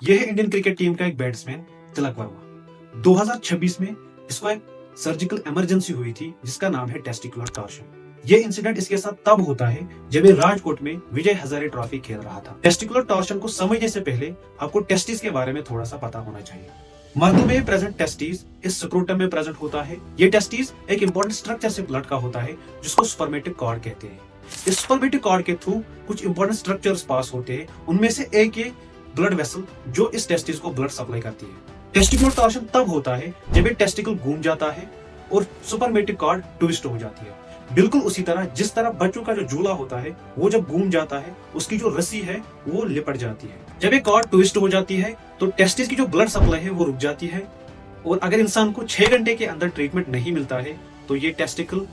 यह है Indian cricket team का एक बैट्समैन तिलक वर्मा। 2026 में इसको एक सर्जिकल इमरजेंसी हुई थी जिसका नाम है टेस्टिकुलर टॉर्शन। ये इंसिडेंट इसके साथ तब होता है जब ये राजकोट में विजय हजारे ट्रॉफी खेल रहा था। टेस्टिकुलर टॉर्शन को समझने से पहले आपको टेस्टिस के बारे में थोड़ा सा पता होना चाहिए। मर्दों में प्रेजेंट टेस्टिस इस स्क्रोटम में प्रेजेंट होता है। ये टेस्टिस एक इंपॉर्टेंट स्ट्रक्चर से ब्लड का होता है जिसको स्पर्मेटिक कॉर्ड कहते हैं। इस स्पर्मेटिक कॉर्ड के थ्रू कुछ इंपॉर्टेंट स्ट्रक्चर्स पास होते हैं, उनमें से एक ये ब्लड वेसल जो इस टेस्टिस को ब्लड सप्लाई करती है। टेस्टिकुलर टॉर्शन तब होता है जब ये टेस्टिकल घूम जाता है और सुपरमेटिक कॉर्ड ट्विस्ट हो जाती है। बिल्कुल उसी तरह जिस तरह बच्चों का जो झूला होता है वो जब घूम जाता है उसकी जो रस्सी है वो लिपट जाती है। जब ये कॉर्ड ट्विस्ट हो जाती है तो टेस्टिस की जो ब्लड सप्लाई है वो रुक जाती है और अगर इंसान को 6 घंटे के अंदर ट्रीटमेंट नहीं मिलता है तो ये टेस्टिकल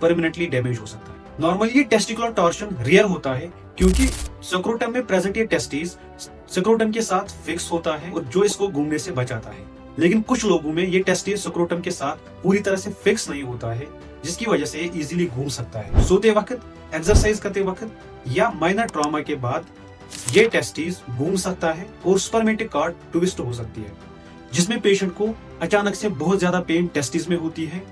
परमानेंटली डैमेज हो सकता है। नॉर्मली ये टेस्टिकुलर टॉर्शन रेयर होता है क्योंकि स्क्रोटम में प्रेजेंट ये टेस्टिस स्क्रोटम के साथ फिक्स होता है और जो इसको घूमने से बचाता है। लेकिन कुछ लोगों में ये टेस्टिस स्क्रोटम के साथ पूरी तरह से फिक्स नहीं होता है जिसकी वजह से ये इजीली घूम सकता है। सोते वक्त, एक्सरसाइज करते वक्त या माइनर ट्रॉमा के बाद ये टेस्टिस घूम सकता है और स्पर्मेटिक कॉर्ड ट्विस्ट हो सकती है जिसमें पेशेंट को अचानक से बहुत ज्यादा पेन टेस्टिस में होती है।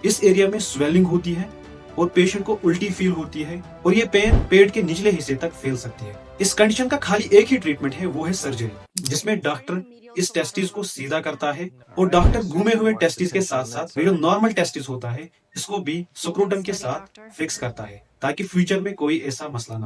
इस एरिया में स्वेलिंग होती है और पेशेंट को उल्टी फील होती है और ये पेन पेट के निचले हिस्से तक फैल सकती है। इस कंडीशन का खाली एक ही ट्रीटमेंट है, वो है सर्जरी, जिसमें डॉक्टर इस टेस्टिस को सीधा करता है और डॉक्टर घूमे हुए टेस्टिस के साथ साथ जो नॉर्मल टेस्टिस होता है इसको भी स्क्रोटम के साथ फिक्स करता है ताकि फ्यूचर में कोई ऐसा मसला ना हो।